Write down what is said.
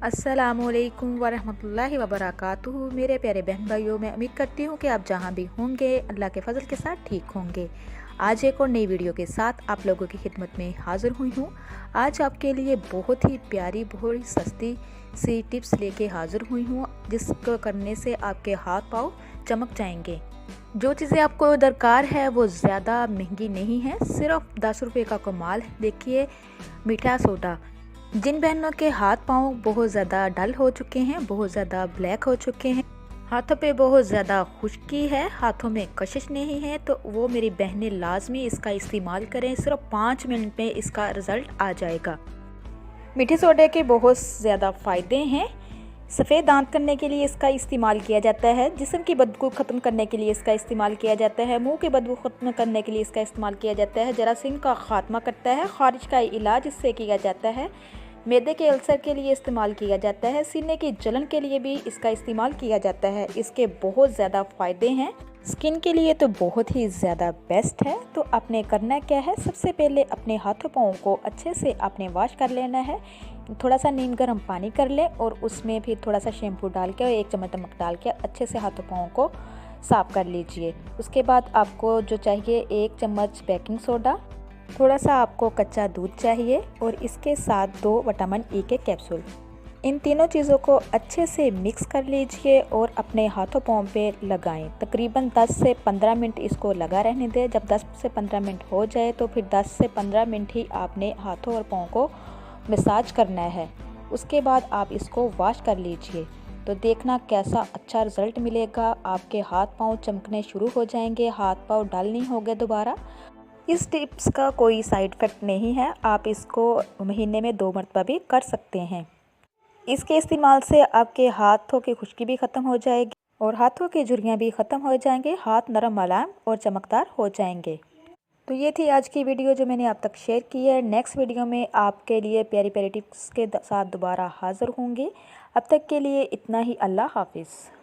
अस्सलामुअलैकुम वरहमतुल्लाहि वबरकातुहू। मेरे प्यारे बहन भाइयों, मैं उम्मीद करती हूँ कि आप जहाँ भी होंगे अल्लाह के फजल के साथ ठीक होंगे। आज एक और नई वीडियो के साथ आप लोगों की खिदमत में हाज़िर हुई हूँ। आज आपके लिए बहुत ही प्यारी, बहुत ही सस्ती सी टिप्स लेके हाज़िर हुई हूँ, जिसको करने से आपके हाथ पाँव चमक जाएंगे। जो चीज़ें आपको दरकार है वो ज़्यादा महंगी नहीं है, सिर्फ 10 रुपये का कमाल है। देखिए, मीठा सोडा। जिन बहनों के हाथ पाँव बहुत ज़्यादा डल हो चुके हैं, बहुत ज़्यादा ब्लैक हो चुके हैं, हाथों पे बहुत ज़्यादा खुश्की है, हाथों में कशिश नहीं है, तो वो मेरी बहनें लाजमी इसका इस्तेमाल करें। सिर्फ 5 मिनट में इसका रिज़ल्ट आ जाएगा। मीठे सोडे के बहुत ज़्यादा फ़ायदे हैं। सफ़ेद दांत करने के लिए इसका इस्तेमाल किया जाता है, जिस्म की बदबू ख़त्म करने के लिए इसका इस्तेमाल किया जाता है, मुंह की बदबू ख़त्म करने के लिए इसका इस्तेमाल किया जाता है, जरासीम का ख़ात्मा करता है, खारिज का इलाज इससे किया जाता है, मैदे के अल्सर के लिए इस्तेमाल किया जाता है, सीने की जलन के लिए भी इसका इस्तेमाल किया जाता है। इसके बहुत ज़्यादा फ़ायदे हैं। स्किन के लिए तो बहुत ही ज़्यादा बेस्ट है। तो आपने करना क्या है, सबसे पहले अपने हाथों पाँव को अच्छे से आपने वॉश कर लेना है। थोड़ा सा नीम गर्म पानी कर लें और उसमें फिर थोड़ा सा शैम्पू डाल के और 1 चम्मच नमक डाल के अच्छे से हाथों पाँव को साफ़ कर लीजिए। उसके बाद आपको जो चाहिए 1 चम्मच बेकिंग सोडा, थोड़ा सा आपको कच्चा दूध चाहिए और इसके साथ 2 विटामिन ई के कैप्सूल। इन तीनों चीज़ों को अच्छे से मिक्स कर लीजिए और अपने हाथों पाँव पे लगाएं। तकरीबन 10 से 15 मिनट इसको लगा रहने दें। जब 10 से 15 मिनट हो जाए तो फिर 10 से 15 मिनट ही आपने हाथों और पाँव को मसाज करना है। उसके बाद आप इसको वॉश कर लीजिए, तो देखना कैसा अच्छा रिज़ल्ट मिलेगा। आपके हाथ पाँव चमकने शुरू हो जाएंगे, हाथ पाँव डल नहीं होंगे दोबारा। इस टिप्स का कोई साइड इफ़ेक्ट नहीं है, आप इसको महीने में 2 मरतबा भी कर सकते हैं। इसके इस्तेमाल से आपके हाथों की खुश्की भी ख़त्म हो जाएगी और हाथों की झुर्रियाँ भी ख़त्म हो जाएंगे, हाथ नरम मुलायम और चमकदार हो जाएंगे। तो ये थी आज की वीडियो जो मैंने आप तक शेयर की है। नेक्स्ट वीडियो में आपके लिए प्यारी प्यारी टिप्स के साथ दोबारा हाज़िर होंगे। अब तक के लिए इतना ही। अल्लाह हाफिज़।